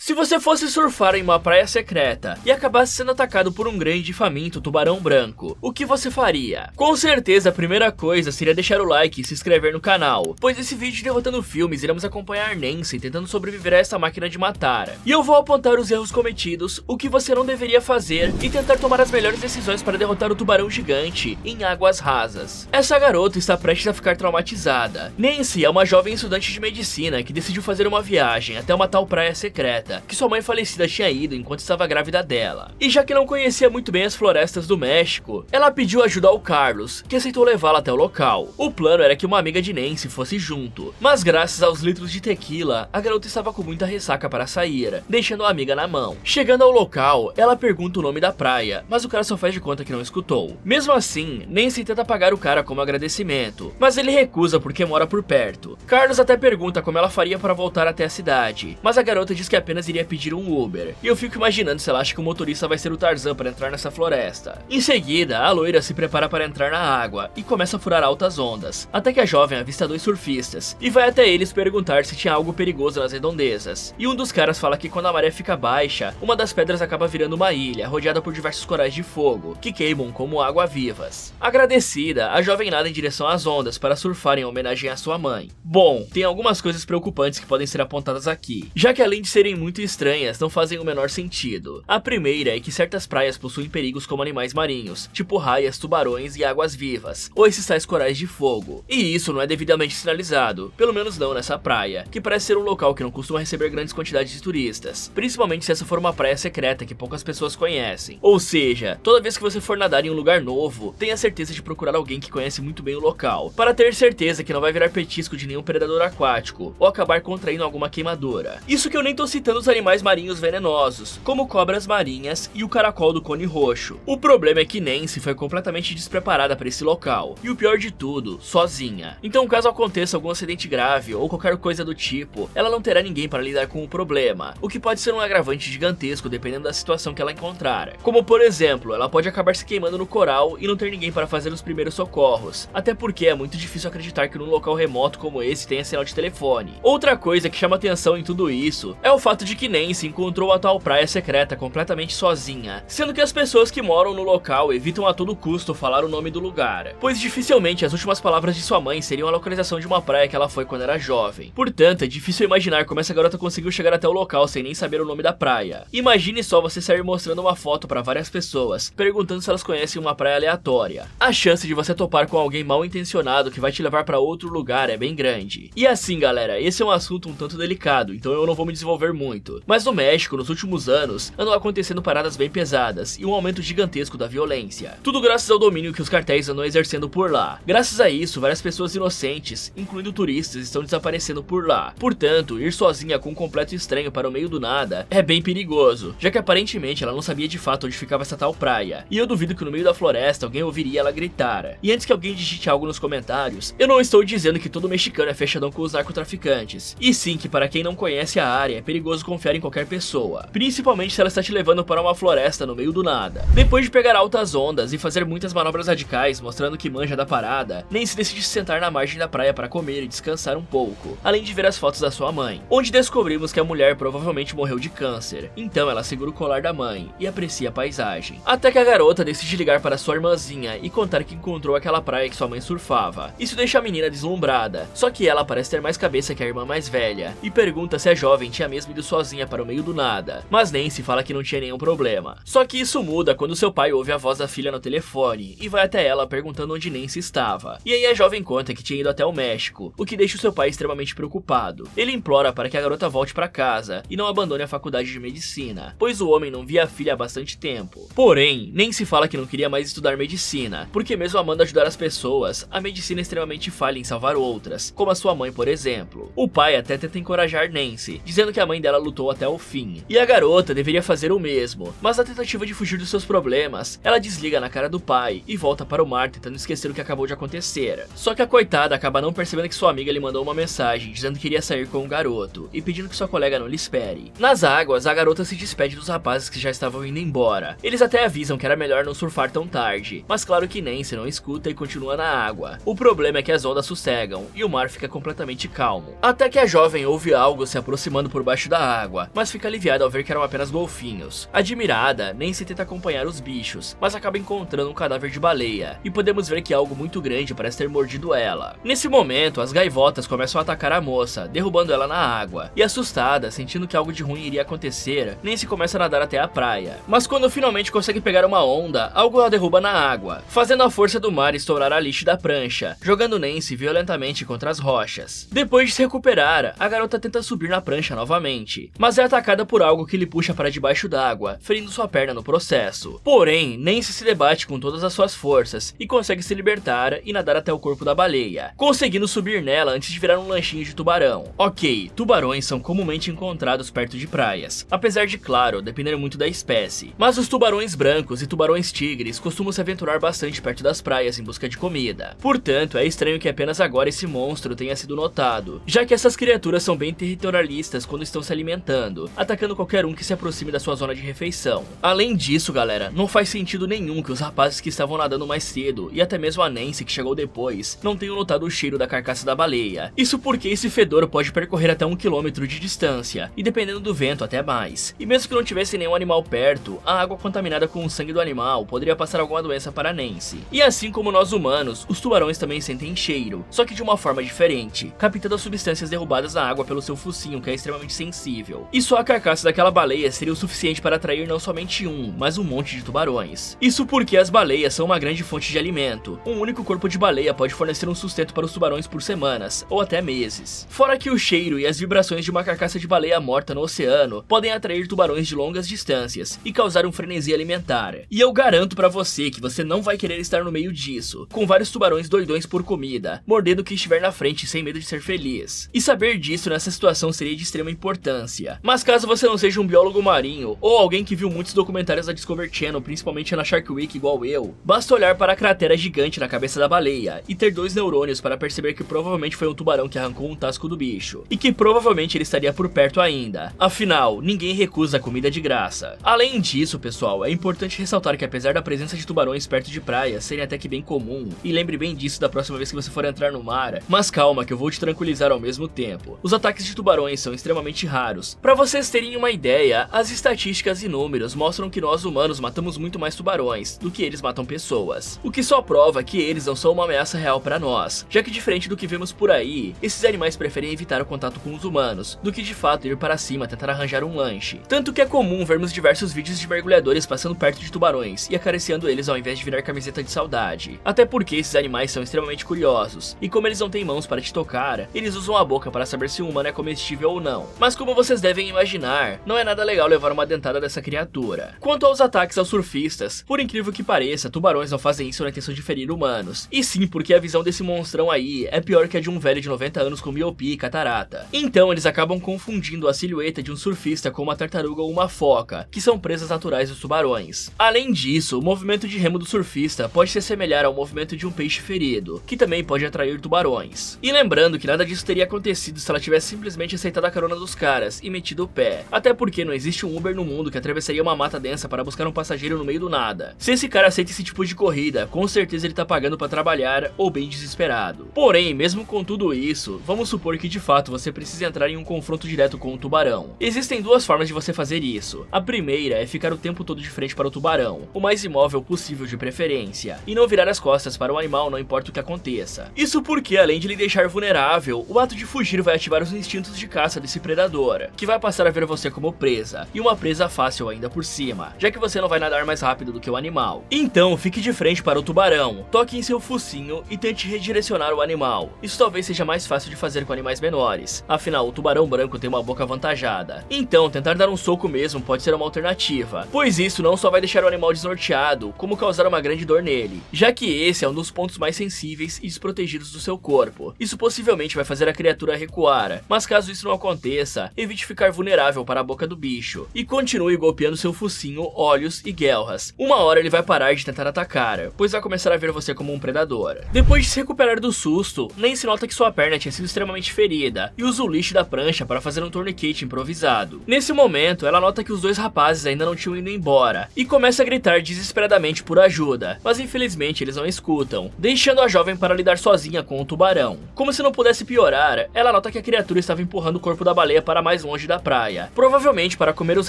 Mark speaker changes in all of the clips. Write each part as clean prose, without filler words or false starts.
Speaker 1: Se você fosse surfar em uma praia secreta e acabasse sendo atacado por um grande e faminto tubarão branco, o que você faria? Com certeza a primeira coisa seria deixar o like e se inscrever no canal, pois nesse vídeo de Derrotando Filmes iremos acompanhar Nancy tentando sobreviver a essa máquina de matar. E eu vou apontar os erros cometidos, o que você não deveria fazer e tentar tomar as melhores decisões para derrotar o tubarão gigante em águas rasas. Essa garota está prestes a ficar traumatizada. Nancy é uma jovem estudante de medicina que decidiu fazer uma viagem até uma tal praia secreta que sua mãe falecida tinha ido enquanto estava grávida dela. E já que não conhecia muito bem as florestas do México, ela pediu ajuda ao Carlos, que aceitou levá-la até o local. O plano era que uma amiga de Nancy fosse junto, mas graças aos litros de tequila, a garota estava com muita ressaca para sair, deixando a amiga na mão. Chegando ao local, ela pergunta o nome da praia, mas o cara só faz de conta que não escutou. Mesmo assim, Nancy tenta pagar o cara como agradecimento, mas ele recusa porque mora por perto. Carlos até pergunta como ela faria para voltar até a cidade, mas a garota diz que apenas iria pedir um Uber, e eu fico imaginando se ela acha que o motorista vai ser o Tarzan para entrar nessa floresta. Em seguida, a loira se prepara para entrar na água e começa a furar altas ondas, até que a jovem avista dois surfistas e vai até eles perguntar se tinha algo perigoso nas redondezas. E um dos caras fala que quando a maré fica baixa, uma das pedras acaba virando uma ilha, rodeada por diversos corais de fogo, que queimam como água-vivas. Agradecida, a jovem nada em direção às ondas para surfar em homenagem à sua mãe. Bom, tem algumas coisas preocupantes que podem ser apontadas aqui, já que além de serem muito estranhas, não fazem o menor sentido. A primeira é que certas praias possuem perigos como animais marinhos, tipo raias, tubarões e águas-vivas, ou esses tais corais de fogo. E isso não é devidamente sinalizado, pelo menos não nessa praia, que parece ser um local que não costuma receber grandes quantidades de turistas, principalmente se essa for uma praia secreta que poucas pessoas conhecem. Ou seja, toda vez que você for nadar em um lugar novo, tenha certeza de procurar alguém que conhece muito bem o local, para ter certeza que não vai virar petisco de nenhum predador aquático, ou acabar contraindo alguma queimadura. Isso que eu nem tô citando os animais marinhos venenosos, como cobras marinhas e o caracol do cone roxo. O problema é que Nancy foi completamente despreparada para esse local, e o pior de tudo, sozinha. Então caso aconteça algum acidente grave ou qualquer coisa do tipo, ela não terá ninguém para lidar com o problema, o que pode ser um agravante gigantesco dependendo da situação que ela encontrar. Como por exemplo, ela pode acabar se queimando no coral e não ter ninguém para fazer os primeiros socorros, até porque é muito difícil acreditar que num local remoto como esse tenha sinal de telefone. Outra coisa que chama atenção em tudo isso é o fato de que Nancy encontrou a tal praia secreta completamente sozinha, sendo que as pessoas que moram no local evitam a todo custo falar o nome do lugar, pois dificilmente as últimas palavras de sua mãe seriam a localização de uma praia que ela foi quando era jovem. Portanto, é difícil imaginar como essa garota conseguiu chegar até o local sem nem saber o nome da praia. Imagine só você sair mostrando uma foto para várias pessoas, perguntando se elas conhecem uma praia aleatória. A chance de você topar com alguém mal intencionado que vai te levar para outro lugar é bem grande. E assim galera, esse é um assunto um tanto delicado, então eu não vou me desenvolver muito. Mas no México, nos últimos anos, andam acontecendo paradas bem pesadas e um aumento gigantesco da violência. Tudo graças ao domínio que os cartéis andam exercendo por lá. Graças a isso, várias pessoas inocentes, incluindo turistas, estão desaparecendo por lá. Portanto, ir sozinha com um completo estranho para o meio do nada é bem perigoso, já que aparentemente ela não sabia de fato onde ficava essa tal praia. E eu duvido que no meio da floresta alguém ouviria ela gritar. E antes que alguém digite algo nos comentários, eu não estou dizendo que todo mexicano é fechadão com os narcotraficantes. E sim que para quem não conhece a área, é perigoso confiar em qualquer pessoa, principalmente se ela está te levando para uma floresta no meio do nada. Depois de pegar altas ondas e fazer muitas manobras radicais mostrando que manja da parada, Nancy decide se sentar na margem da praia para comer e descansar um pouco, além de ver as fotos da sua mãe, onde descobrimos que a mulher provavelmente morreu de câncer. Então ela segura o colar da mãe e aprecia a paisagem, até que a garota decide ligar para sua irmãzinha e contar que encontrou aquela praia que sua mãe surfava. Isso deixa a menina deslumbrada, só que ela parece ter mais cabeça que a irmã mais velha e pergunta se a jovem tinha mesmo ido sozinha para o meio do nada, mas Nancy fala que não tinha nenhum problema. Só que isso muda quando seu pai ouve a voz da filha no telefone e vai até ela perguntando onde Nancy estava. E aí a jovem conta que tinha ido até o México, o que deixa o seu pai extremamente preocupado. Ele implora para que a garota volte para casa e não abandone a faculdade de medicina, pois o homem não via a filha há bastante tempo. Porém, Nancy fala que não queria mais estudar medicina, porque mesmo amando ajudar as pessoas, a medicina é extremamente falha em salvar outras, como a sua mãe por exemplo. O pai até tenta encorajar Nancy, dizendo que a mãe dela lutou até o fim, e a garota deveria fazer o mesmo, mas na tentativa de fugir dos seus problemas, ela desliga na cara do pai e volta para o mar tentando esquecer o que acabou de acontecer. Só que a coitada acaba não percebendo que sua amiga lhe mandou uma mensagem dizendo que iria sair com o garoto e pedindo que sua colega não lhe espere. Nas águas, a garota se despede dos rapazes que já estavam indo embora. Eles até avisam que era melhor não surfar tão tarde, mas claro que Nancy não escuta e continua na água. O problema é que as ondas sossegam e o mar fica completamente calmo, até que a jovem ouve algo se aproximando por baixo da água, mas fica aliviada ao ver que eram apenas golfinhos. Admirada, Nancy tenta acompanhar os bichos, mas acaba encontrando um cadáver de baleia, e podemos ver que algo muito grande parece ter mordido ela. Nesse momento, as gaivotas começam a atacar a moça, derrubando ela na água, e assustada, sentindo que algo de ruim iria acontecer, Nancy começa a nadar até a praia. Mas quando finalmente consegue pegar uma onda, algo a derruba na água, fazendo a força do mar estourar a lixo da prancha, jogando Nancy violentamente contra as rochas. Depois de se recuperar, a garota tenta subir na prancha novamente, mas é atacada por algo que lhe puxa para debaixo d'água, ferindo sua perna no processo. Porém, Nancy se debate com todas as suas forças e consegue se libertar e nadar até o corpo da baleia, conseguindo subir nela antes de virar um lanchinho de tubarão. Ok, tubarões são comumente encontrados perto de praias, apesar de, claro, depender muito da espécie. Mas os tubarões brancos e tubarões tigres costumam se aventurar bastante perto das praias em busca de comida. Portanto, é estranho que apenas agora esse monstro tenha sido notado, já que essas criaturas são bem territorialistas quando estão se alimentando, atacando qualquer um que se aproxime da sua zona de refeição. Além disso, galera, não faz sentido nenhum que os rapazes que estavam nadando mais cedo, e até mesmo a Nancy que chegou depois, não tenham notado o cheiro da carcaça da baleia. Isso porque esse fedor pode percorrer até 1 quilômetro de distância, e dependendo do vento até mais. E mesmo que não tivesse nenhum animal perto, a água contaminada com o sangue do animal poderia passar alguma doença para Nancy. E assim como nós humanos, os tubarões também sentem cheiro, só que de uma forma diferente, captando as substâncias derrubadas na água pelo seu focinho, que é extremamente sensível. E só a carcaça daquela baleia seria o suficiente para atrair não somente um, mas um monte de tubarões. Isso porque as baleias são uma grande fonte de alimento. Um único corpo de baleia pode fornecer um sustento para os tubarões por semanas, ou até meses. Fora que o cheiro e as vibrações de uma carcaça de baleia morta no oceano podem atrair tubarões de longas distâncias e causar um frenesi alimentar. E eu garanto pra você que você não vai querer estar no meio disso, com vários tubarões doidões por comida, mordendo o que estiver na frente sem medo de ser feliz. E saber disso nessa situação seria de extrema importância. Mas caso você não seja um biólogo marinho, ou alguém que viu muitos documentários da Discovery Channel, principalmente na Shark Week igual eu, basta olhar para a cratera gigante na cabeça da baleia e ter 2 neurônios para perceber que provavelmente foi um tubarão que arrancou um tasco do bicho, e que provavelmente ele estaria por perto ainda. Afinal, ninguém recusa comida de graça. Além disso, pessoal, é importante ressaltar que apesar da presença de tubarões perto de praias serem até que bem comum, e lembre bem disso da próxima vez que você for entrar no mar, mas calma que eu vou te tranquilizar ao mesmo tempo. Os ataques de tubarões são extremamente raros. Para vocês terem uma ideia, as estatísticas e números mostram que nós humanos matamos muito mais tubarões do que eles matam pessoas, o que só prova que eles não são uma ameaça real para nós, já que diferente do que vemos por aí, esses animais preferem evitar o contato com os humanos, do que de fato ir para cima tentar arranjar um lanche. Tanto que é comum vermos diversos vídeos de mergulhadores passando perto de tubarões e acariciando eles ao invés de virar camiseta de saudade. Até porque esses animais são extremamente curiosos, e como eles não têm mãos para te tocar, eles usam a boca para saber se um humano é comestível ou não. Mas como vocês devem imaginar, não é nada legal levar uma dentada dessa criatura. Quanto aos ataques aos surfistas, por incrível que pareça, tubarões não fazem isso na intenção de ferir humanos, e sim porque a visão desse monstrão aí é pior que a de um velho de 90 anos com miopia e catarata. Então eles acabam confundindo a silhueta de um surfista com uma tartaruga ou uma foca, que são presas naturais dos tubarões. Além disso, o movimento de remo do surfista pode se assemelhar ao movimento de um peixe ferido, que também pode atrair tubarões. E lembrando que nada disso teria acontecido se ela tivesse simplesmente aceitado a carona dos caras e metido o pé, até porque não existe um Uber no mundo que atravessaria uma mata densa para buscar um passageiro no meio do nada. Se esse cara aceita esse tipo de corrida, com certeza ele tá pagando para trabalhar ou bem desesperado. Porém, mesmo com tudo isso, vamos supor que de fato você precisa entrar em um confronto direto com o tubarão. Existem 2 formas de você fazer isso. A primeira é ficar o tempo todo de frente para o tubarão, o mais imóvel possível de preferência, e não virar as costas para o animal não importa o que aconteça. Isso porque além de lhe deixar vulnerável, o ato de fugir vai ativar os instintos de caça desse predador, que vai passar a ver você como presa, e uma presa fácil ainda por cima, já que você não vai nadar mais rápido do que o animal. Então fique de frente para o tubarão, toque em seu focinho e tente redirecionar o animal. Isso talvez seja mais fácil de fazer com animais menores, afinal o tubarão branco tem uma boca avantajada. Então tentar dar um soco mesmo pode ser uma alternativa, pois isso não só vai deixar o animal desnorteado, como causar uma grande dor nele, já que esse é um dos pontos mais sensíveis e desprotegidos do seu corpo. Isso possivelmente vai fazer a criatura recuar, mas caso isso não aconteça, evite ficar vulnerável para a boca do bicho, e continue golpeando seu focinho, olhos e guelras. Uma hora ele vai parar de tentar atacar, pois vai começar a ver você como um predador. Depois de se recuperar do susto, Nancy nota que sua perna tinha sido extremamente ferida, e usa o lixo da prancha para fazer um tourniquet improvisado. Nesse momento, ela nota que os 2 rapazes ainda não tinham ido embora, e começa a gritar desesperadamente por ajuda, mas infelizmente eles não escutam, deixando a jovem para lidar sozinha com o tubarão. Como se não pudesse piorar, ela nota que a criatura estava empurrando o corpo da baleia para mais longe da praia, provavelmente para comer os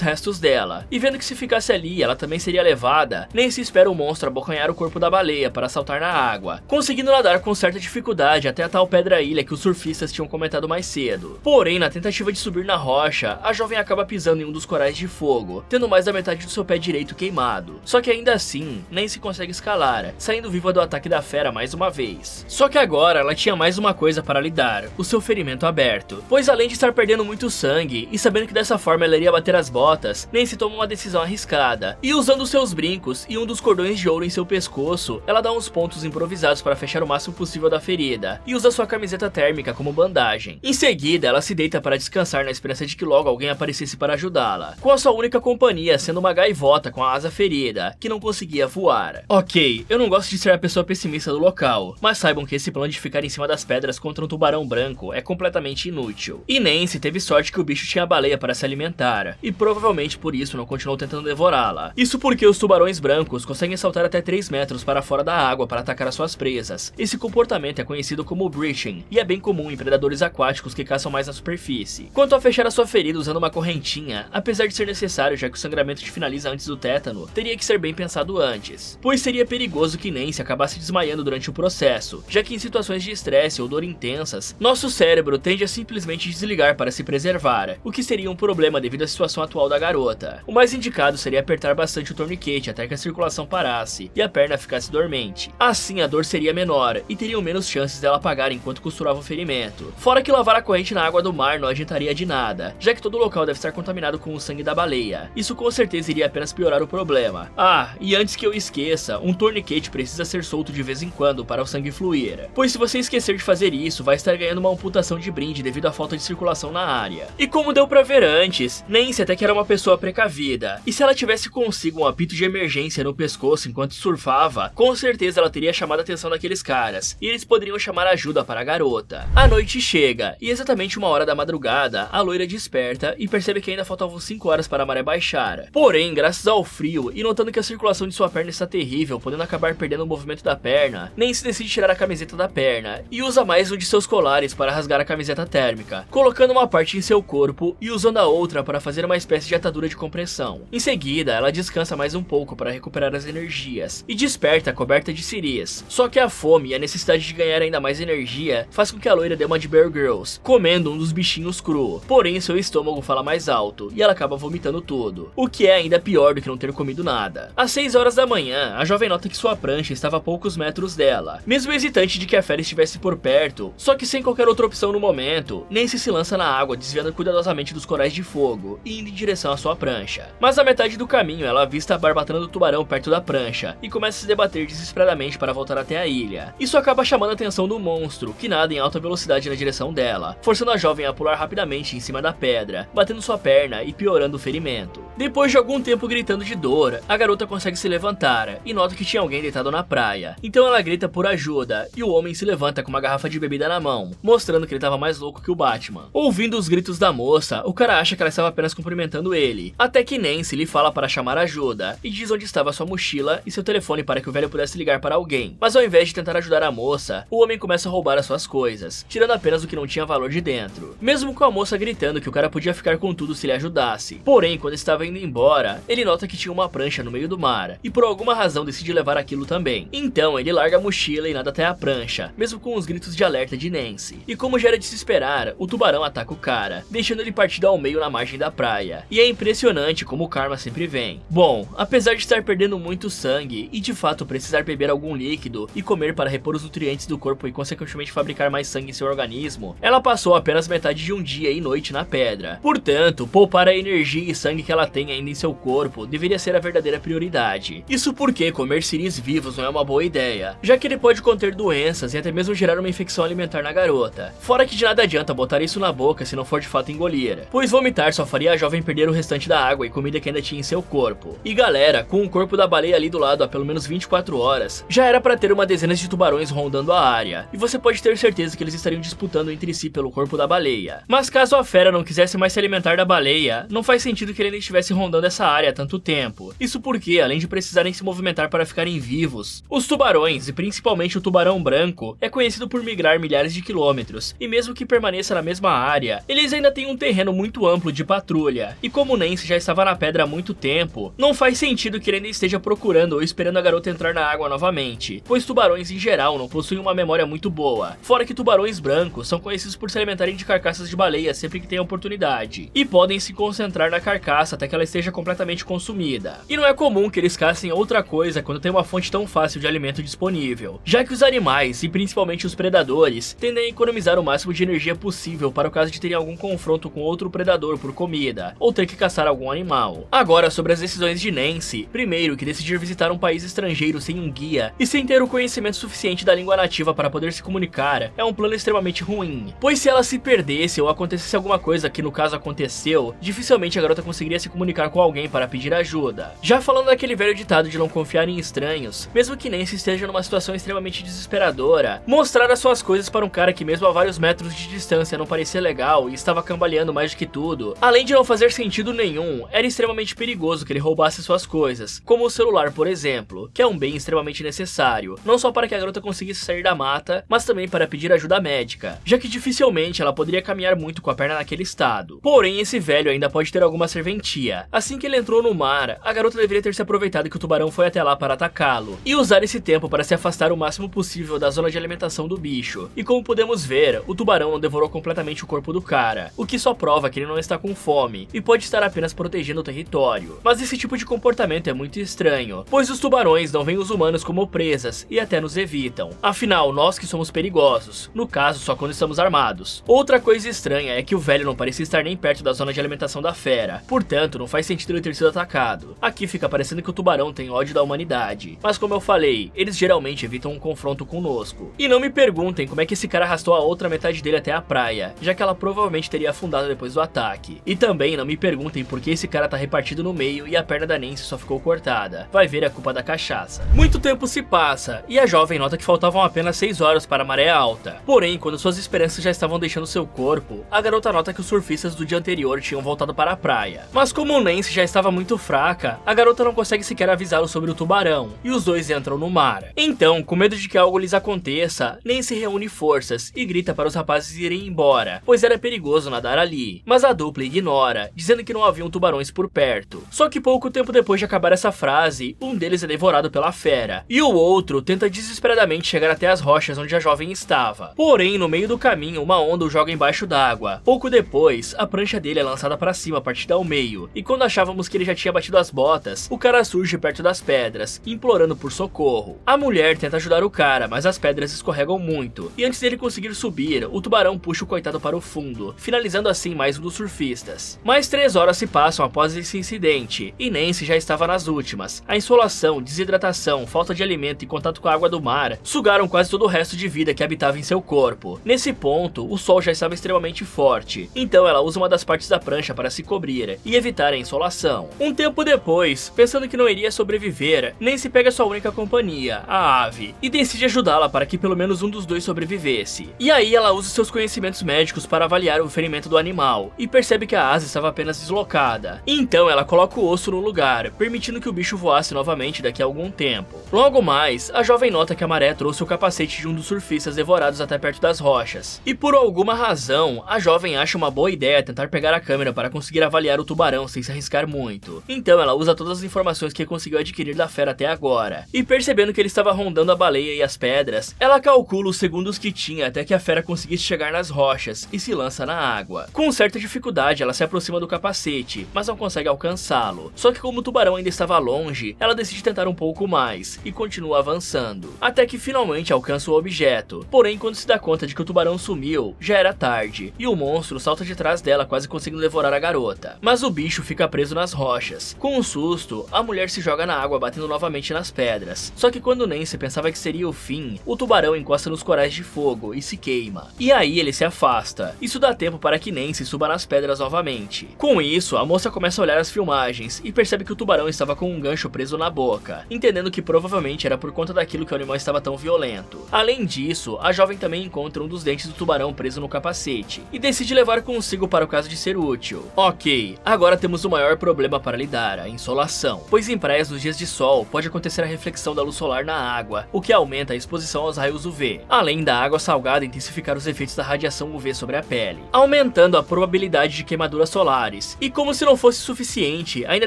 Speaker 1: restos dela. E vendo que se ficasse ali, ela também seria levada, Nancy espera o monstro abocanhar o corpo da baleia para saltar na água, conseguindo nadar com certa dificuldade até a tal pedra-ilha que os surfistas tinham comentado mais cedo. Porém, na tentativa de subir na rocha, a jovem acaba pisando em um dos corais de fogo, tendo mais da metade do seu pé direito queimado. Só que ainda assim, Nancy consegue escalar, saindo viva do ataque da fera mais uma vez. Só que agora ela tinha mais uma coisa para lidar, o seu ferimento aberto. Pois além de estar perdendo muito sangue, e sabendo que dessa forma ela iria bater as botas, Nancy toma uma decisão arriscada. E usando seus brincos e um dos cordões de ouro em seu pescoço, ela dá uns pontos improvisados para fechar o máximo possível da ferida, e usa sua camiseta térmica como bandagem. Em seguida, ela se deita para descansar na esperança de que logo alguém aparecesse para ajudá-la, com a sua única companhia sendo uma gaivota com a asa ferida, que não conseguia voar. Ok, eu não gosto de ser a pessoa pessimista do local, mas saibam que esse plano de ficar em cima das pedras contra um tubarão branco é completamente inútil. E Nancy teve sorte que o bicho tinha baleia para se alimentar, e provavelmente por isso não continuou tentando devorá-la. Isso porque os tubarões brancos conseguem saltar até 3 metros para fora da água para atacar as suas presas. Esse comportamento é conhecido como breaching, e é bem comum em predadores aquáticos que caçam mais na superfície. Quanto a fechar a sua ferida usando uma correntinha, apesar de ser necessário já que o sangramento te finaliza antes do tétano, teria que ser bem pensado antes, pois seria perigoso que Nancy acabasse desmaiando durante o processo, já que em situações de estresse ou dor intensas, nosso cérebro tende a simplesmente desligar para se preservar, o que seria um problema devido à situação atual da garota. O mais indicado seria apertar bastante o torniquete até que a circulação parasse e a perna ficasse dormente. Assim a dor seria menor e teriam menos chances dela apagar enquanto costurava o ferimento. Fora que lavar a corrente na água do mar não adiantaria de nada, já que todo o local deve estar contaminado com o sangue da baleia. Isso com certeza iria apenas piorar o problema. Ah, e antes que eu esqueça, um torniquete precisa ser solto de vez em quando para o sangue fluir, pois se você esquecer de fazer isso, vai estar ganhando uma amputação de brinde devido à falta de circulação na área. E como deu pra ver antes, Nancy até que era uma pessoa precavida, e se ela tivesse consigo um apito de emergência no pescoço enquanto surfava, com certeza ela teria chamado a atenção daqueles caras, e eles poderiam chamar ajuda para a garota. A noite chega, e exatamente 1h da madrugada, a loira desperta e percebe que ainda faltavam 5 horas para a maré baixar. Porém, graças ao frio, e notando que a circulação de sua perna está terrível, podendo acabar perdendo o movimento da perna, Nancy decide tirar a camiseta da perna, e usa mais um de seus colares para rasgar a camiseta térmica, colocando uma parte em seu corpo e usando a outra para fazer uma espécie de atadura de compressão. Em seguida, ela descansa mais um pouco para recuperar as energias, e desperta coberta de ciris. Só que a fome e a necessidade de ganhar ainda mais energia faz com que a loira dê uma de Bear Grylls, comendo um dos bichinhos cru. Porém, seu estômago fala mais alto, e ela acaba vomitando tudo, o que é ainda pior do que não ter comido nada. Às 6 horas da manhã, a jovem nota que sua prancha estava a poucos metros dela, mesmo hesitante de que a fera estivesse por perto, só que sem qualquer outra opção no momento, Nancy se lança na água, desviando cuidadosamente dos corais de fogo e indo em direção à sua prancha. Mas na metade do caminho, ela avista a barbatana do tubarão perto da prancha e começa a se debater desesperadamente para voltar até a ilha. Isso acaba chamando a atenção do monstro, que nada em alta velocidade na direção dela, forçando a jovem a pular rapidamente em cima da pedra, batendo sua perna e piorando o ferimento. Depois de algum tempo gritando de dor, a garota consegue se levantar e nota que tinha alguém deitado na praia. Então ela grita por ajuda e o homem se levanta com uma garrafa de bebida na mão, mostrando que ele estava mais louco que o Batman. Ouvindo os gritos da moça, o cara acha que ela estava apenas cumprimentando ele, até que Nancy lhe fala para chamar ajuda e diz onde estava sua mochila e seu telefone para que o velho pudesse ligar para alguém. Mas ao invés de tentar ajudar a moça, o homem começa a roubar as suas coisas, tirando apenas o que não tinha valor de dentro, mesmo com a moça gritando que o cara podia ficar com tudo se ele ajudasse. Porém, quando estava indo embora, ele nota que tinha uma prancha no meio do mar, e por alguma razão decide levar aquilo também. Então ele larga a mochila e nada até a prancha, mesmo com os gritos de alerta de Nancy. E como já era de se esperar, o tubarão ataca o cara, deixando ele partido ao meio na margem da praia. E é impressionante como o karma sempre vem. Bom, apesar de estar perdendo muito sangue e de fato precisar beber algum líquido e comer para repor os nutrientes do corpo e consequentemente fabricar mais sangue em seu organismo, ela passou apenas metade de um dia e noite na pedra. Portanto, poupar a energia e sangue que ela tem ainda em seu corpo deveria ser a verdadeira prioridade. Isso porque comer ciris vivos não é uma boa ideia, já que ele pode conter doenças e até mesmo gerar uma infecção alimentar na garota. Fora que de nada adianta botar isso na boca se não for de fato engolir, pois vomitar só faria a jovem perder o restante da água e comida que ainda tinha em seu corpo. E galera, com o corpo da baleia ali do lado há pelo menos 24 horas, já era para ter uma dezena de tubarões rondando a área, e você pode ter certeza que eles estariam disputando entre si pelo corpo da baleia. Mas caso a fera não quisesse mais se alimentar da baleia, não faz sentido que ele ainda estivesse estivesse rondando essa área há tanto tempo. Isso porque, além de precisarem se movimentar para ficarem vivos, os tubarões, e principalmente o tubarão branco, é conhecido por migrar milhares de quilômetros, e mesmo que permaneça na mesma área, eles ainda têm um terreno muito amplo de patrulha, e como Nancy já estava na pedra há muito tempo, não faz sentido que ele ainda esteja procurando ou esperando a garota entrar na água novamente, pois tubarões em geral não possuem uma memória muito boa, fora que tubarões brancos são conhecidos por se alimentarem de carcaças de baleia sempre que têm oportunidade, e podem se concentrar na carcaça até que ela esteja completamente consumida. E não é comum que eles caçem outra coisa quando tem uma fonte tão fácil de alimento disponível, já que os animais, e principalmente os predadores, tendem a economizar o máximo de energia possível para o caso de terem algum confronto com outro predador por comida, ou ter que caçar algum animal. Agora, sobre as decisões de Nancy, primeiro que decidir visitar um país estrangeiro sem um guia, e sem ter o conhecimento suficiente da língua nativa para poder se comunicar, é um plano extremamente ruim, pois se ela se perdesse ou acontecesse alguma coisa que no caso aconteceu, dificilmente a garota conseguiria se comunicar com alguém para pedir ajuda. Já falando daquele velho ditado de não confiar em estranhos, mesmo que Nancy esteja numa situação extremamente desesperadora, mostrar as suas coisas para um cara que mesmo a vários metros de distância não parecia legal e estava cambaleando mais do que tudo, além de não fazer sentido nenhum, era extremamente perigoso que ele roubasse suas coisas, como o celular por exemplo, que é um bem extremamente necessário, não só para que a garota conseguisse sair da mata, mas também para pedir ajuda médica, já que dificilmente ela poderia caminhar muito com a perna naquele estado. Porém, esse velho ainda pode ter alguma serventia. Assim que ele entrou no mar, a garota deveria ter se aproveitado que o tubarão foi até lá para atacá-lo, e usar esse tempo para se afastar o máximo possível da zona de alimentação do bicho. E como podemos ver, o tubarão não devorou completamente o corpo do cara, o que só prova que ele não está com fome, e pode estar apenas protegendo o território. Mas esse tipo de comportamento é muito estranho, pois os tubarões não veem os humanos como presas, e até nos evitam. Afinal, nós que somos perigosos, no caso só quando estamos armados. Outra coisa estranha é que o velho não parecia estar nem perto da zona de alimentação da fera, portanto não faz sentido ele ter sido atacado. Aqui fica parecendo que o tubarão tem ódio da humanidade, mas como eu falei, eles geralmente evitam um confronto conosco. E não me perguntem como é que esse cara arrastou a outra metade dele até a praia, já que ela provavelmente teria afundado depois do ataque. E também não me perguntem por que esse cara tá repartido no meio e a perna da Nancy só ficou cortada. Vai ver a culpa da cachaça. Muito tempo se passa, e a jovem nota que faltavam apenas 6 horas para a maré alta. Porém, quando suas esperanças já estavam deixando seu corpo, a garota nota que os surfistas do dia anterior tinham voltado para a praia. Mas como Nancy já estava muito fraca, a garota não consegue sequer avisá-lo sobre o tubarão, e os dois entram no mar. Então, com medo de que algo lhes aconteça, Nancy reúne forças e grita para os rapazes irem embora, pois era perigoso nadar ali. Mas a dupla ignora, dizendo que não haviam tubarões por perto. Só que pouco tempo depois de acabar essa frase, um deles é devorado pela fera, e o outro tenta desesperadamente chegar até as rochas onde a jovem estava. Porém, no meio do caminho, uma onda o joga embaixo d'água. Pouco depois, a prancha dele é lançada para cima, partida ao meio, e quando achávamos que ele já tinha batido as botas, o cara surge perto das pedras, implorando por socorro. A mulher tenta ajudar o cara, mas as pedras escorregam muito, e antes dele conseguir subir, o tubarão puxa o coitado para o fundo, finalizando assim mais um dos surfistas. Mais 3 horas se passam após esse incidente, e Nancy já estava nas últimas. A insolação, desidratação, falta de alimento e contato com a água do mar sugaram quase todo o resto de vida que habitava em seu corpo. Nesse ponto, o sol já estava extremamente forte, então ela usa uma das partes da prancha para se cobrir e evitar a insolação. Um tempo depois, pensando que não iria sobreviver, Nancy pega sua única companhia, a ave, e decide ajudá-la para que pelo menos um dos dois sobrevivesse. E aí ela usa seus conhecimentos médicos para avaliar o ferimento do animal, e percebe que a asa estava apenas deslocada. Então ela coloca o osso no lugar, permitindo que o bicho voasse novamente daqui a algum tempo. Logo mais, a jovem nota que a maré trouxe o capacete de um dos surfistas devorados até perto das rochas. E por alguma razão, a jovem acha uma boa ideia tentar pegar a câmera para conseguir avaliar o tubarão sem se arriscar muito. Então ela usa todas as informações que conseguiu adquirir da fera até agora. E percebendo que ele estava rondando a baleia e as pedras, ela calcula os segundos que tinha até que a fera conseguisse chegar nas rochas e se lança na água. Com certa dificuldade, ela se aproxima do capacete, mas não consegue alcançá-lo. Só que como o tubarão ainda estava longe, ela decide tentar um pouco mais e continua avançando, até que finalmente alcança o objeto. Porém, quando se dá conta de que o tubarão sumiu, já era tarde, e o monstro salta de trás dela, quase conseguindo devorar a garota. Mas o bicho fica preso nas rochas. Com um susto, a mulher se joga na água, batendo novamente nas pedras. Só que quando Nancy pensava que seria o fim, o tubarão encosta nos corais de fogo e se queima. E aí ele se afasta. Isso dá tempo para que Nancy suba nas pedras novamente. Com isso, a moça começa a olhar as filmagens e percebe que o tubarão estava com um gancho preso na boca, entendendo que provavelmente era por conta daquilo que o animal estava tão violento. Além disso, a jovem também encontra um dos dentes do tubarão preso no capacete e decide levar consigo para o caso de ser útil. Ok, agora temos temos o maior problema para lidar, a insolação, pois em praias nos dias de sol pode acontecer a reflexão da luz solar na água, o que aumenta a exposição aos raios UV, além da água salgada intensificar os efeitos da radiação UV sobre a pele, aumentando a probabilidade de queimaduras solares. E como se não fosse suficiente, ainda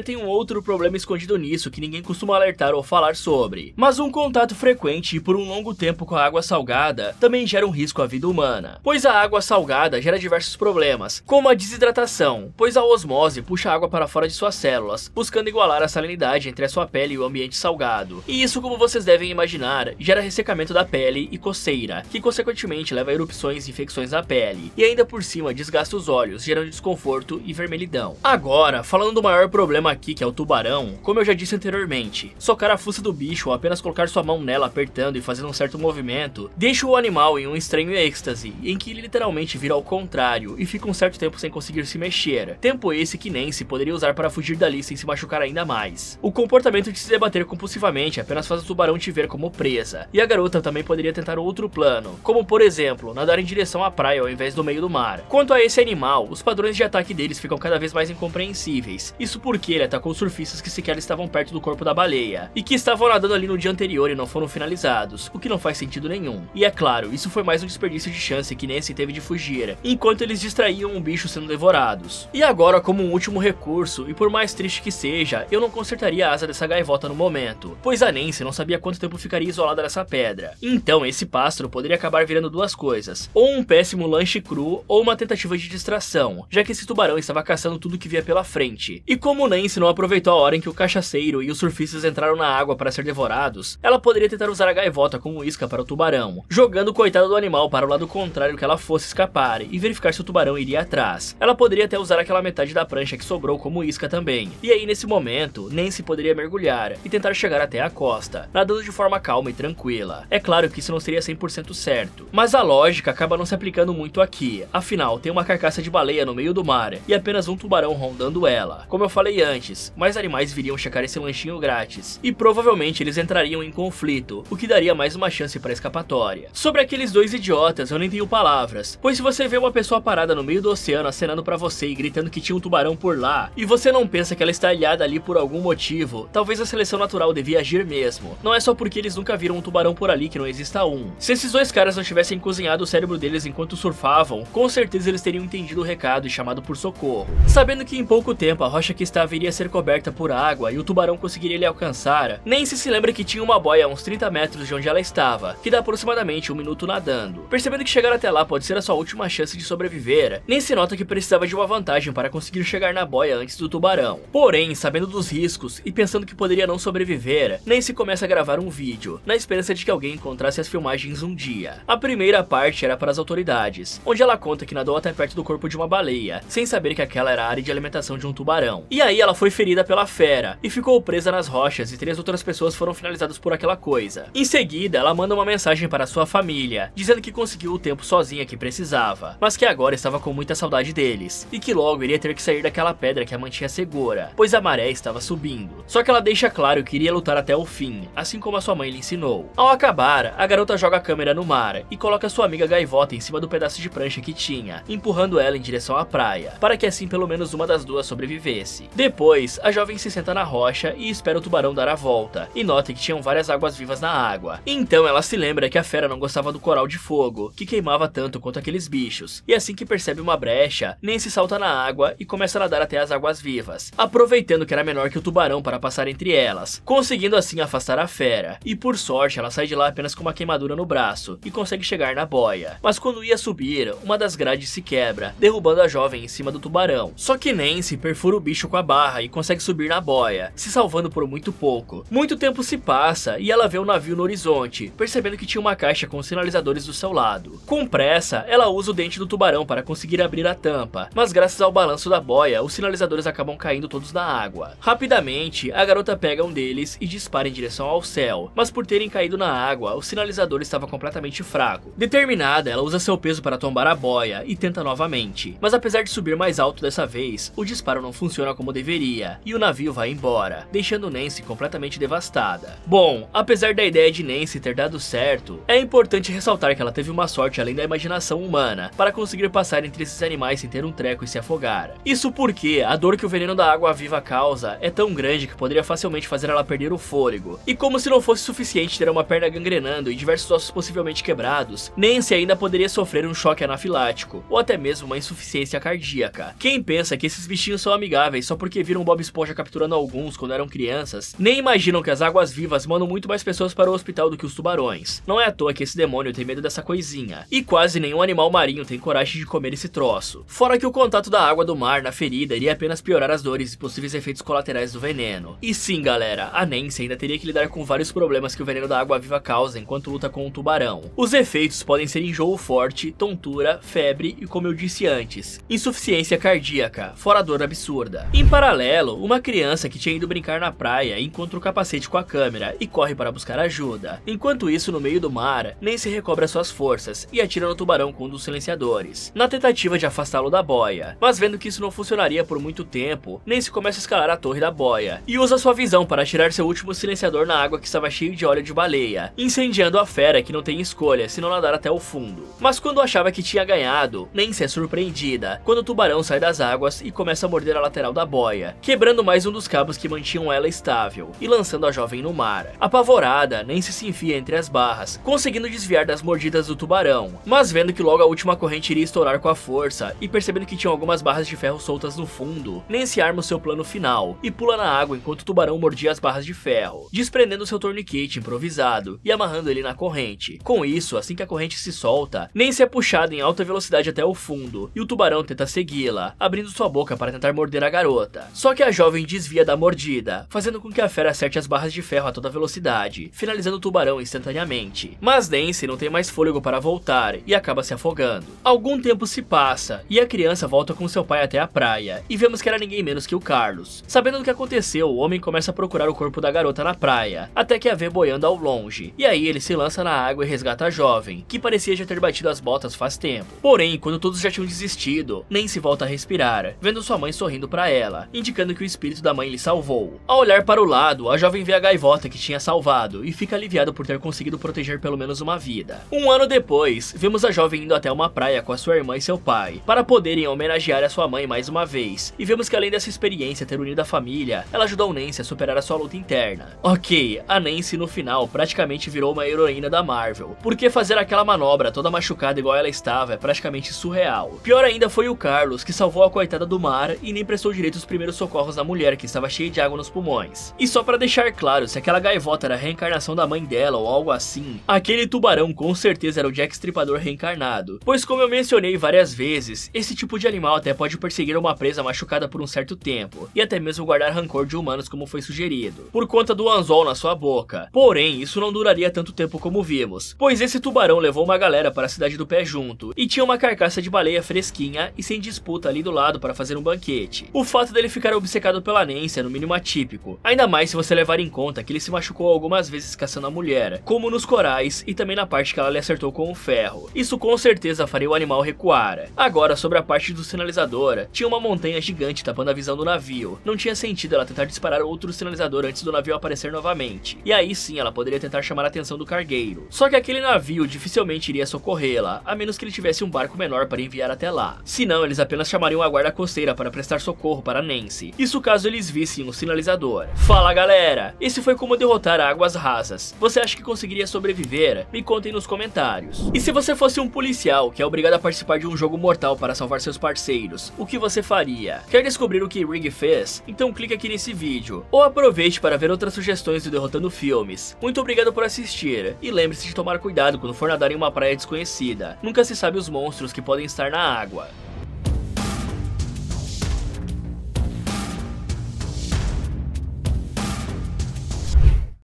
Speaker 1: tem um outro problema escondido nisso que ninguém costuma alertar ou falar sobre, mas um contato frequente e por um longo tempo com a água salgada também gera um risco à vida humana, pois a água salgada gera diversos problemas, como a desidratação, pois a osmose puxa a água para fora de suas células, buscando igualar a salinidade entre a sua pele e o ambiente salgado. E isso, como vocês devem imaginar, gera ressecamento da pele e coceira, que consequentemente leva a erupções e infecções na pele, e ainda por cima desgasta os olhos, gerando desconforto e vermelhidão. Agora, falando do maior problema aqui, que é o tubarão, como eu já disse anteriormente, socar a fuça do bicho ou apenas colocar sua mão nela apertando e fazendo um certo movimento, deixa o animal em um estranho êxtase, em que ele literalmente vira ao contrário e fica um certo tempo sem conseguir se mexer, tempo esse que Nancy poderia usar para fugir dali sem se machucar ainda mais. O comportamento de se debater compulsivamente apenas faz o tubarão te ver como presa, e a garota também poderia tentar outro plano, como por exemplo, nadar em direção à praia ao invés do meio do mar. Quanto a esse animal, os padrões de ataque deles ficam cada vez mais incompreensíveis, isso porque ele atacou surfistas que sequer estavam perto do corpo da baleia, e que estavam nadando ali no dia anterior e não foram finalizados, o que não faz sentido nenhum. E é claro, isso foi mais um desperdício de chance que Nancy teve de fugir, enquanto eles distraíam um bicho sendo devorados. E agora, como um último recurso, e por mais triste que seja, eu não consertaria a asa dessa gaivota no momento, pois a Nancy não sabia quanto tempo ficaria isolada nessa pedra. Então esse pássaro poderia acabar virando duas coisas, ou um péssimo lanche cru, ou uma tentativa de distração, já que esse tubarão estava caçando tudo que via pela frente. E como Nancy não aproveitou a hora em que o cachaceiro e os surfistas entraram na água para ser devorados, ela poderia tentar usar a gaivota como isca para o tubarão, jogando o coitado do animal para o lado contrário que ela fosse escapar e verificar se o tubarão iria atrás. Ela poderia até usar aquela metade da prancha que sobrou como isca também. E aí nesse momento, Nancy poderia mergulhar e tentar chegar até a costa, nadando de forma calma e tranquila. É claro que isso não seria 100% certo, mas a lógica acaba não se aplicando muito aqui, afinal tem uma carcaça de baleia no meio do mar e apenas um tubarão rondando ela. Como eu falei antes, mais animais viriam checar esse lanchinho grátis, e provavelmente eles entrariam em conflito, o que daria mais uma chance para escapatória. Sobre aqueles dois idiotas, eu nem tenho palavras, pois se você vê uma pessoa parada no meio do oceano acenando pra você e gritando que tinha um tubarão por lá, e você não pensa que ela está ilhada ali por algum motivo, talvez a seleção natural devia agir mesmo. Não é só porque eles nunca viram um tubarão por ali que não exista um. Se esses dois caras não tivessem cozinhado o cérebro deles enquanto surfavam, com certeza eles teriam entendido o recado e chamado por socorro. Sabendo que em pouco tempo a rocha que estava iria ser coberta por água e o tubarão conseguiria lhe alcançar, Nancy se lembra que tinha uma boia a uns 30 metros de onde ela estava, que dá aproximadamente 1 minuto nadando. Percebendo que chegar até lá pode ser a sua última chance de sobreviver, Nancy nota que precisava de uma vantagem para conseguir chegar na boia antes do tubarão. Porém, sabendo dos riscos e pensando que poderia não sobreviver, Nancy começa a gravar um vídeo, na esperança de que alguém encontrasse as filmagens um dia. A primeira parte era para as autoridades, onde ela conta que nadou até perto do corpo de uma baleia, sem saber que aquela era a área de alimentação de um tubarão. E aí ela foi ferida pela fera, e ficou presa nas rochas e 3 outras pessoas foram finalizadas por aquela coisa. Em seguida, ela manda uma mensagem para sua família, dizendo que conseguiu o tempo sozinha que precisava, mas que agora estava com muita saudade deles, e que logo iria ter que sair daquela pedra que a mantinha segura, pois a maré estava subindo. Só que ela deixa claro que iria lutar até o fim, assim como a sua mãe lhe ensinou. Ao acabar, a garota joga a câmera no mar e coloca sua amiga gaivota em cima do pedaço de prancha que tinha, empurrando ela em direção à praia, para que assim pelo menos uma das duas sobrevivesse. Depois, a jovem se senta na rocha e espera o tubarão dar a volta, e nota que tinham várias águas vivas na água. Então ela se lembra que a fera não gostava do coral de fogo, que queimava tanto quanto aqueles bichos, e assim que percebe uma brecha, Nancy salta na água e começa a nadar até as águas vivas, aproveitando que era menor que o tubarão para passar entre elas, conseguindo assim afastar a fera, e por sorte ela sai de lá apenas com uma queimadura no braço, e consegue chegar na boia. Mas quando ia subir, uma das grades se quebra, derrubando a jovem em cima do tubarão. Só que Nancy perfura o bicho com a barra e consegue subir na boia, se salvando por muito pouco. Muito tempo se passa e ela vê um navio no horizonte, percebendo que tinha uma caixa com sinalizadores do seu lado. Com pressa, ela usa o dente do tubarão para conseguir abrir a tampa, mas graças ao balanço da boia, os sinalizadores acabam caindo todos na água. Rapidamente, a garota pega um deles e dispara em direção ao céu, mas por terem caído na água, o sinalizador estava completamente fraco. Determinada, ela usa seu peso para tombar a boia e tenta novamente, mas apesar de subir mais alto dessa vez, o disparo não funciona como deveria, e o navio vai embora, deixando Nancy completamente devastada. Bom, apesar da ideia de Nancy ter dado certo, é importante ressaltar que ela teve uma sorte além da imaginação humana, para conseguir passar entre esses animais sem ter um treco e se afogar. Isso porque que a dor que o veneno da água-viva causa é tão grande que poderia facilmente fazer ela perder o fôlego. E como se não fosse suficiente ter uma perna gangrenando e diversos ossos possivelmente quebrados, Nancy ainda poderia sofrer um choque anafilático, ou até mesmo uma insuficiência cardíaca. Quem pensa que esses bichinhos são amigáveis só porque viram Bob Esponja capturando alguns quando eram crianças, nem imaginam que as águas-vivas mandam muito mais pessoas para o hospital do que os tubarões. Não é à toa que esse demônio tem medo dessa coisinha, e quase nenhum animal marinho tem coragem de comer esse troço. Fora que o contato da água do mar na ferida iria apenas piorar as dores e possíveis efeitos colaterais do veneno. E sim, galera, a Nancy ainda teria que lidar com vários problemas que o veneno da água-viva causa enquanto luta com o tubarão. Os efeitos podem ser enjoo forte, tontura, febre e, como eu disse antes, insuficiência cardíaca, fora dor absurda. Em paralelo, uma criança que tinha ido brincar na praia encontra o capacete com a câmera e corre para buscar ajuda. Enquanto isso, no meio do mar, Nancy recobra suas forças e atira no tubarão com um dos silenciadores, na tentativa de afastá-lo da boia. Mas vendo que isso não funcionaria por muito tempo, Nancy começa a escalar a torre da boia e usa sua visão para atirar seu último silenciador na água que estava cheio de óleo de baleia, incendiando a fera que não tem escolha senão nadar até o fundo. Mas quando achava que tinha ganhado, Nancy é surpreendida quando o tubarão sai das águas e começa a morder a lateral da boia, quebrando mais um dos cabos que mantinham ela estável e lançando a jovem no mar. Apavorada, Nancy se enfia entre as barras, conseguindo desviar das mordidas do tubarão, mas vendo que logo a última corrente iria estourar com a força e percebendo que tinham algumas barras de ferro soltas no fundo, Nancy arma o seu plano final e pula na água enquanto o tubarão mordia as barras de ferro, desprendendo seu torniquete improvisado e amarrando ele na corrente. Com isso, assim que a corrente se solta, Nancy é puxada em alta velocidade até o fundo e o tubarão tenta segui-la, abrindo sua boca para tentar morder a garota. Só que a jovem desvia da mordida, fazendo com que a fera acerte as barras de ferro a toda velocidade, finalizando o tubarão instantaneamente. Mas Nancy não tem mais fôlego para voltar e acaba se afogando. Algum tempo se passa e a criança volta com seu pai até a praia e vemos que era ninguém menos que o Carlos. Sabendo do que aconteceu, o homem começa a procurar o corpo da garota na praia, até que a vê boiando ao longe. E aí ele se lança na água e resgata a jovem, que parecia já ter batido as botas faz tempo. Porém, quando todos já tinham desistido, Nancy volta a respirar, vendo sua mãe sorrindo para ela, indicando que o espírito da mãe lhe salvou. Ao olhar para o lado, a jovem vê a gaivota que tinha salvado e fica aliviada por ter conseguido proteger pelo menos uma vida. Um ano depois, vemos a jovem indo até uma praia com a sua irmã e seu pai, para poderem homenagear a sua mãe mais uma vez, e vemos que além dessa experiência ter unido a família, ela ajudou Nancy a superar a sua luta interna. Ok, a Nancy no final praticamente virou uma heroína da Marvel, porque fazer aquela manobra toda machucada igual ela estava é praticamente surreal. Pior ainda foi o Carlos, que salvou a coitada do mar e nem prestou direito os primeiros socorros da mulher, que estava cheia de água nos pulmões. E só para deixar claro, se aquela gaivota era a reencarnação da mãe dela ou algo assim, aquele tubarão com certeza era o Jack Stripador reencarnado, pois como eu mencionei várias vezes, esse tipo de animal até pode perseguir uma presa machucada por um certo tempo, e até mesmo guardar rancor de humanos como foi sugerido, por conta do anzol na sua boca. Porém, isso não duraria tanto tempo como vimos, pois esse tubarão levou uma galera para a cidade do pé junto, e tinha uma carcaça de baleia fresquinha e sem disputa ali do lado para fazer um banquete. O fato dele ficar obcecado pela Nancy é no mínimo atípico, ainda mais se você levar em conta que ele se machucou algumas vezes caçando a mulher, como nos corais e também na parte que ela lhe acertou com o ferro. Isso com certeza faria o animal recuar. Agora, sobre a parte do sinalizador, tinha uma montanha gigante tapando a visão do navio. Não tinha sentido ela tentar disparar outro sinalizador antes do navio aparecer novamente, e aí sim ela poderia tentar chamar a atenção do cargueiro. Só que aquele navio dificilmente iria socorrê-la, a menos que ele tivesse um barco menor para enviar até lá. Senão, eles apenas chamariam a guarda costeira para prestar socorro para Nancy, isso caso eles vissem um sinalizador. Fala galera, esse foi como derrotar Águas Rasas. Você acha que conseguiria sobreviver? Me contem nos comentários. E se você fosse um policial que é obrigado a participar de um jogo mortal para salvar seus parceiros, o que você faria? Quer descobrir o que Rig fez? Então clique aqui nesse vídeo, ou aproveite para ver outras sugestões do Derrotando Filmes. Muito obrigado por assistir, e lembre-se de tomar cuidado quando for nadar em uma praia desconhecida. Nunca se sabe os monstros que podem estar na água.